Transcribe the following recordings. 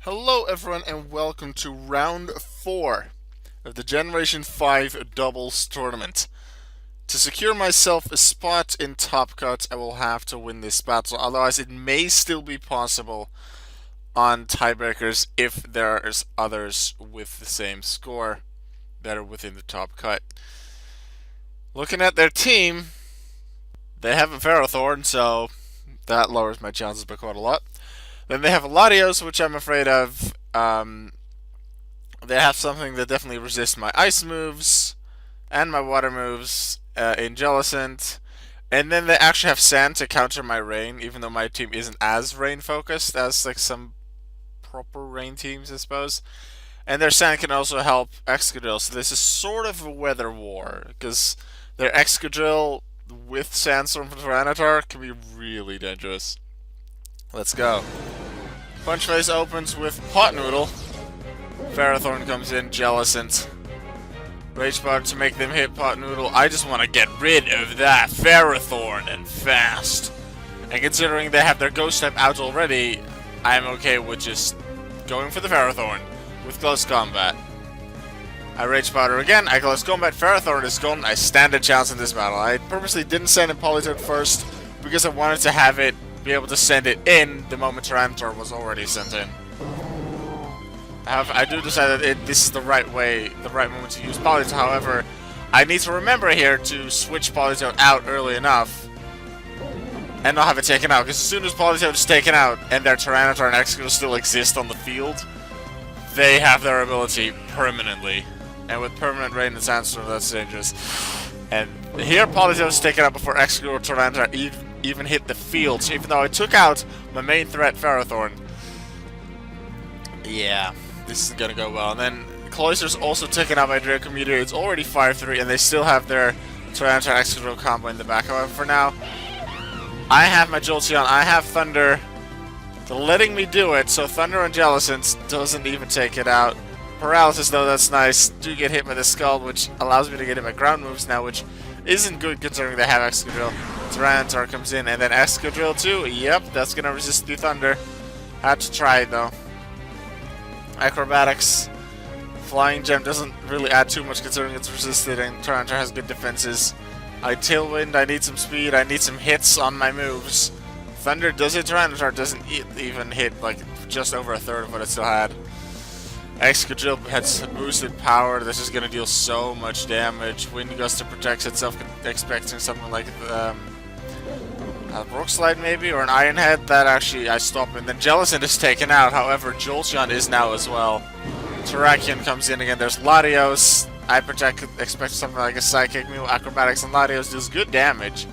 Hello everyone and welcome to round 4 of the Generation 5 Doubles Tournament. To secure myself a spot in Top Cut, I will have to win this battle, otherwise it may still be possible on tiebreakers if there's others with the same score that are within the Top Cut. Looking at their team, they have a Ferrothorn, so that lowers my chances by quite a lot. Then they have a Latios, which I'm afraid of. They have something that definitely resists my ice moves and my water moves in Jellicent. And then they actually have sand to counter my rain, even though my team isn't as rain focused as like some proper rain teams, I suppose. And their sand can also help Excadrill, so this is sort of a weather war, because their Excadrill with Sandstorm from Tyranitar can be really dangerous. Let's go. Punch Face opens with Pot Noodle. Ferrothorn comes in, Jellicent. Rage Powder to make them hit Pot Noodle. I just want to get rid of that Ferrothorn and fast. And considering they have their Ghost type out already, I'm okay with just going for the Ferrothorn with Close Combat. I Rage Powder again, I Close Combat, Ferrothorn is gone, I stand a chance in this battle. I purposely didn't send in Politoed first because I wanted to have it be able to send it in the moment Tyranitar was already sent in. I do decide that this is the right way, the right moment to use Politoed. However, I need to remember here to switch Politoed out early enough and not have it taken out. Because as soon as Politoed is taken out and their Tyranitar and Excadrill still exist on the field, they have their ability permanently. And with permanent rain and sandstorm, that's dangerous. And here Politoed is taken out before Excadrill or Tyranitar even hit the field. So even though I took out my main threat, Ferrothorn, yeah, this isn't gonna go well. And then Cloyster's also taken out by Draco Meteor. It's already 5-3, and they still have their Tyranitar Excadrill combo in the back. However, for now, I have my Jolteon, I have Thunder. They're letting me do it, so Thunder and Jellicent doesn't even take it out. Paralysis, though, that's nice. Do get hit by the Skull, which allows me to get hit by ground moves now, which isn't good considering they have Excadrill. Tyranitar comes in, and then Excadrill too. Yep, that's gonna resist the Thunder. Had to try it, though. Acrobatics. Flying Gem doesn't really add too much considering it's resisted, and Tyranitar has good defenses. I Tailwind, I need some speed, I need some hits on my moves. Thunder does hit Tyranitar, doesn't even hit like just over a third of what it still had. Excadrill has boosted power, this is going to deal so much damage. Wind Guster protects itself, expecting something like a Rock Slide maybe, or an Iron Head. That actually I stop, and then Jellicent is taken out, however Jolteon is now as well. Terrakion comes in again, there's Latios. I expect something like a Psychic move. Acrobatics and Latios deals good damage.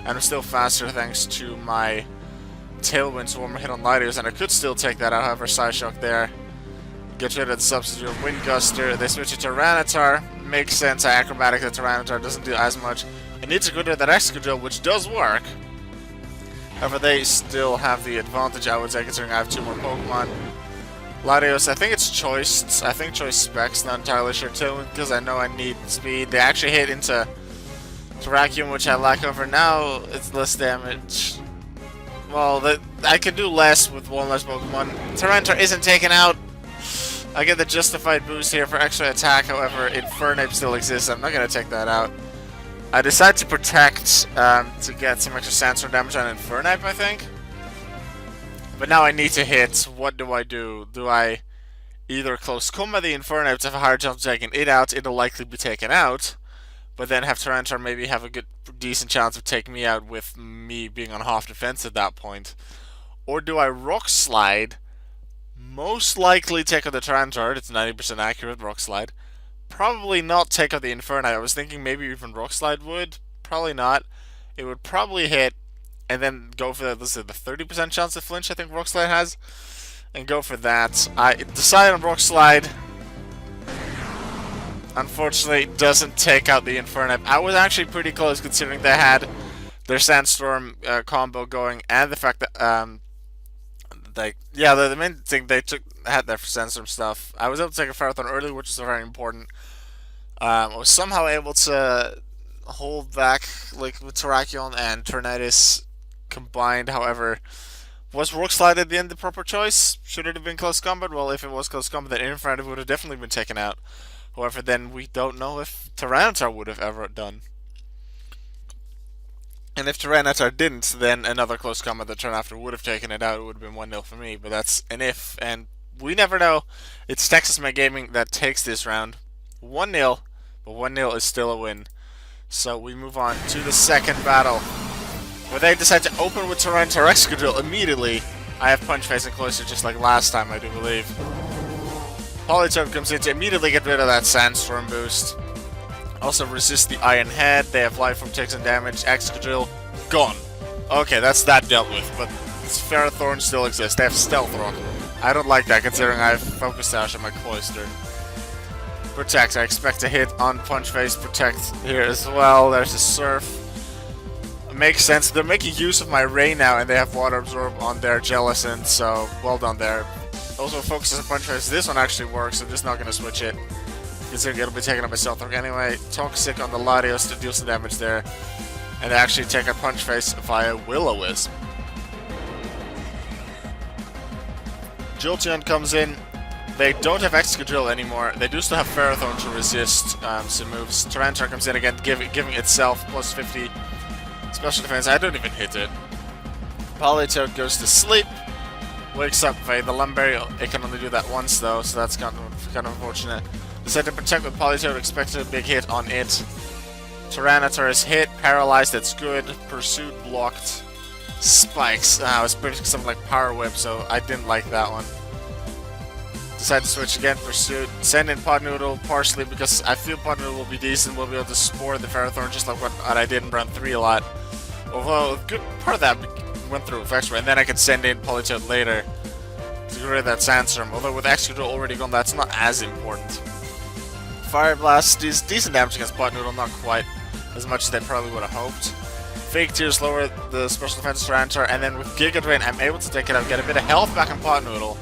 And I'm still faster thanks to my Tailwind, so one more hit on Latios, and I could still take that out, however Psyshock there. Get rid of the substitute of Wind Guster. They switch to Tyranitar. Makes sense, I Acrobatic the Tyranitar doesn't do as much. I need to get rid of that Excadrill, which does work. However, they still have the advantage, I would say, considering I have 2 more Pokemon. Latios, I think it's Choice. I think Choice Specs, not entirely sure too, because I know I need speed. They actually hit into Terrakion, which I lack over now. It's less damage. Well, I can do less with one less Pokemon. Tyranitar isn't taken out. I get the justified boost here for extra attack, however, Infernape still exists. I'm not going to take that out. I decide to protect to get some extra Sandstorm damage on Infernape, I think. But now I need to hit. What do I do? Do I either Close Combat the Infernape to have a higher chance of taking it out? It'll likely be taken out. But then have Tyranitar maybe have a decent chance of taking me out with me being on half defense at that point. Or do I Rock Slide? Most likely take out the Tyranitar. It's 90% accurate, Rock Slide. Probably not take out the Infernape. I was thinking maybe even Rock Slide would. Probably not. It would probably hit, and then go for the 30% chance to flinch I think Rock Slide has. And go for that. I decide on Rock Slide. Unfortunately, it doesn't take out the Infernape. I was actually pretty close considering they had their Sandstorm combo going, and the fact that the main thing they had their Sandstorm stuff. I was able to take a Ferrothorn early, which is very important. I was somehow able to hold back like with Terrakion and Tornadus combined. However, Was Rook Slide at the end the proper choice? Should it have been close combat? Well, if it was close combat, then Infrared would have definitely been taken out. However, then we don't know if Tyranitar would have ever done. And if Tyranitar didn't, then another close combat the turn after would have taken it out. It would have been 1-0 for me, but that's an if, and we never know. It's Texas My Gaming that takes this round. 1-0, but 1-0 is still a win. So we move on to the second battle, where they decide to open with Tyranitar Excadrill immediately. I have Punch Face and Cloister just like last time, I do believe. Politoed comes in to immediately get rid of that Sandstorm boost. Also resist the Iron Head. They have life from takes and damage. Excadrill, gone. Okay, that's that dealt with, but Ferrothorn still exists. They have Stealth Rock. I don't like that considering I have Focus Sash on my Cloister. Protect. I expect a hit on Punch Face. Protect here as well. There's a Surf. Makes sense. They're making use of my Ray now, and they have Water Absorb on their Jellicent, so well done there. Also focuses on Punch Face. This one actually works. I'm just not going to switch it. Considering it'll be taken up by Stealth Rock anyway. Toxic on the Latios to deal some damage there. And they actually take a Punch Face via Will-O-Wisp. Jolteon comes in. They don't have Excadrill anymore. They do still have Ferrothorn to resist some moves. Tyranitar comes in again, giving itself plus 50 special defense. I don't even hit it. Politoed goes to sleep. Wakes up via the Lumberry. It can only do that once though, so that's kind of unfortunate. Decide to protect with Politoed, expected a big hit on it. Tyranitar is hit, paralyzed, that's good. Pursuit blocked. Spikes. I was predicting something like Power Whip, so I didn't like that one. Decide to switch again, Pursuit. Send in Pot Noodle, partially because I feel Pot Noodle will be decent. We'll be able to spore the Ferrothorn just like what I did in round 3 a lot. Although, a good part of that went through with Extra, and then I can send in Politoed later to get rid of that Sandstorm. Although with Excadrill already gone, that's not as important. Fire Blast is decent damage against Pot Noodle, not quite as much as they probably would have hoped. Fake Tears lower the special defense Tyranitar, and then with Giga Drain, I'm able to take it out, get a bit of health back on Pot Noodle.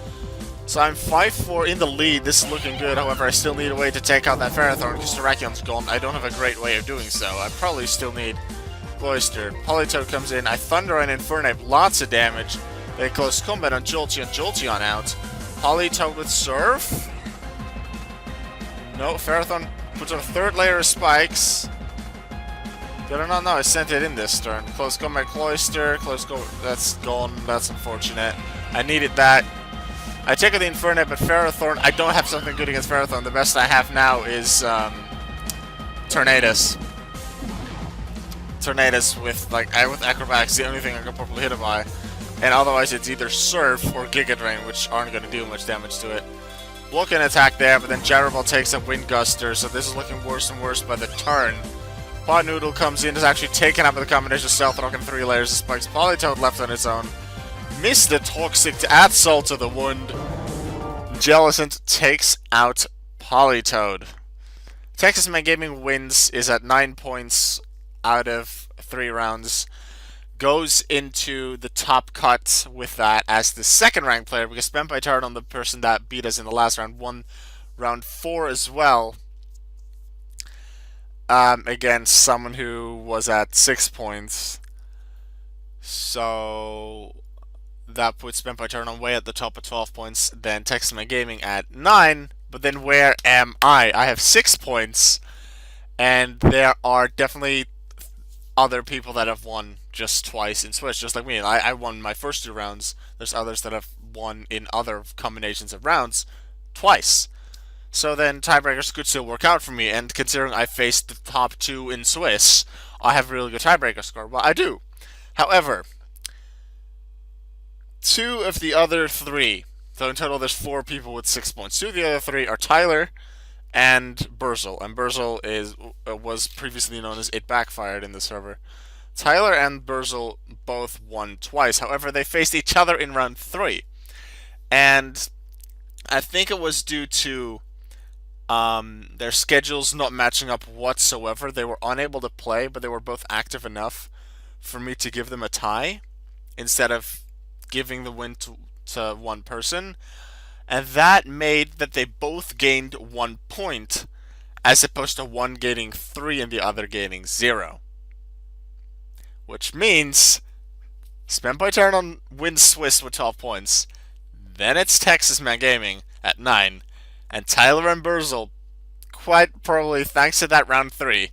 So I'm 5-4 in the lead. This is looking good. However, I still need a way to take out that Ferrothorn because Terrakion's gone. I don't have a great way of doing so. I probably still need Cloister. Politoed comes in. I Thunder and Infernape. Lots of damage. They close combat on Jolteon. Jolteon out. Politoed with Surf. No, Ferrothorn puts on a third layer of spikes. Did I not know? I sent it in this turn. Close combat Cloister. Close go. That's gone. That's unfortunate. I needed that. I take out the Infernape, but Ferrothorn, I don't have something good against Ferrothorn. The best I have now is Tornadus. Tornadus with with Acrobatics, the only thing I can properly hit it by. And otherwise it's either Surf or Giga Drain, which aren't going to do much damage to it. Block and attack there, but then Jaraball takes up Wind Guster, so this is looking worse and worse by the turn. Pot Noodle comes in, is actually taken up with a combination of Stealth Rock and 3 layers of spikes. Politoed left on its own. Missed the Toxic to add salt to the wound. Jellicent takes out Politoed. Texas My Gaming wins, is at 9 points out of 3 rounds. Goes into the top cut with that as the second ranked player because Spent by Tard on the person that beat us in the last round won round 4 as well. Against someone who was at 6 points. So that puts Spent by Turn on way at the top at 12 points. Then Texas My Gaming at 9. But then where am I? I have 6 points. And there are definitely other people that have won just twice in Switch, just like me. I won my first 2 rounds. There's others that have won in other combinations of rounds twice. So then tiebreakers could still work out for me. And considering I faced the top 2 in Swiss, I have a really good tiebreaker score. Well, I do. However, 2 of the other 3, so in total there's 4 people with 6 points. 2 of the other 3 are Tyler and Burzel. And Burzel was previously known as It Backfired in the server. Tyler and Burzel both won twice. However, they faced each other in round 3. And I think it was due to their schedules not matching up whatsoever. They were unable to play, but they were both active enough for me to give them a tie instead of giving the win to one person. And that made that they both gained 1 point, as opposed to one gaining 3 and the other gaining 0. Which means Spampai Tyler wins Swiss with 12 points. Then it's Texas Man Gaming at 9. And Tyler and Burzel, quite probably thanks to that round 3,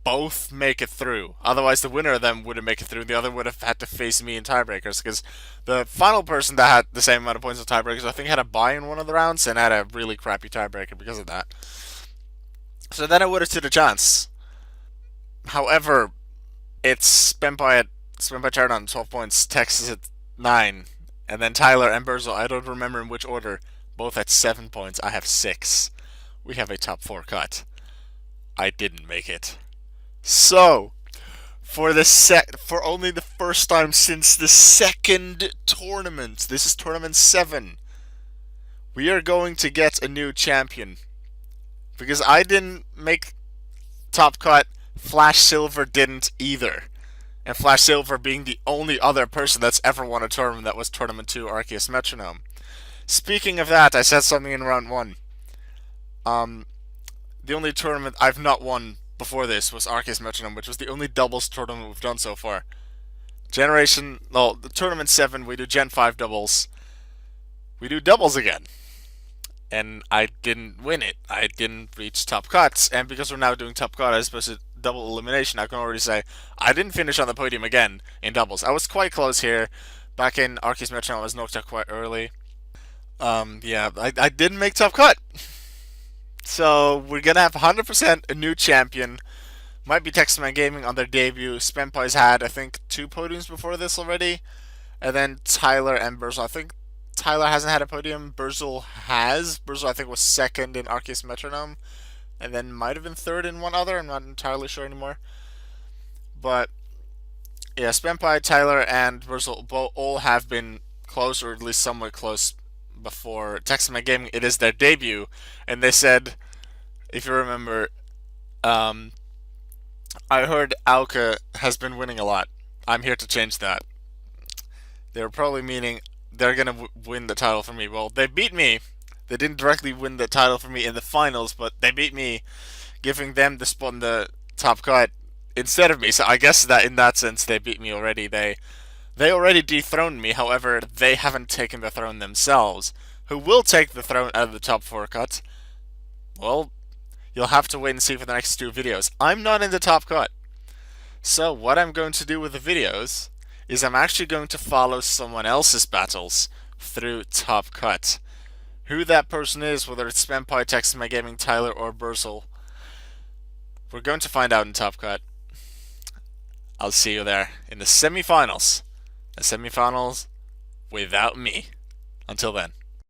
both make it through. Otherwise, the winner of them wouldn't make it through. The other would have had to face me in tiebreakers because the final person that had the same amount of points in tiebreakers, I think, had a bye in one of the rounds and had a really crappy tiebreaker because of that. So then I would have stood a chance. However, it's Spampai Chart on 12 points, Texas at 9, and then Tyler and Burzel, I don't remember in which order, both at 7 points. I have 6. We have a top 4 cut. I didn't make it. So, for only the first time since the second tournament, this is tournament 7, we are going to get a new champion. Because I didn't make top cut, Flash Silver didn't either. And Flash Silver being the only other person that's ever won a tournament that was Tournament 2 Arceus Metronome. Speaking of that, I said something in round 1. The only tournament I've not won before this was Arceus Metronome, which was the only doubles tournament we've done so far. The Tournament 7, we do Gen 5 doubles. We do doubles again. And I didn't win it. I didn't reach top cuts. And because we're now doing top cut as opposed to double elimination, I can already say I didn't finish on the podium again in doubles. I was quite close here. Back in Arceus Metronome, I was knocked out quite early. Yeah, I didn't make top cut. So we're gonna have 100% a new champion. Might be Texas Man Gaming on their debut. Spempai's had, I think, 2 podiums before this already. And then Tyler and Burzel. I think Tyler hasn't had a podium. Burzel has. Burzel, I think, was 2nd in Arceus Metronome. And then might have been 3rd in one other. I'm not entirely sure anymore. But, yeah, Spampai, Tyler, and Burzel all have been close, or at least somewhat close, before Texas Man Gaming. It is their debut. And they said, if you remember, I heard Alka has been winning a lot. I'm here to change that. They were probably meaning they're going to win the title for me. Well, they beat me. They didn't directly win the title for me in the finals, but they beat me, giving them the spot in the top cut instead of me. So I guess that in that sense they beat me already. They already dethroned me. However, they haven't taken the throne themselves. Who will take the throne out of the top 4 cut? Well, you'll have to wait and see for the next 2 videos. I'm not in the top cut. So what I'm going to do with the videos is I'm actually going to follow someone else's battles through top cut. Who that person is, whether it's Spampai, Texas My Gaming, Tyler, or Burzel, we're going to find out in top cut. I'll see you there in the semifinals. The semifinals without me. Until then.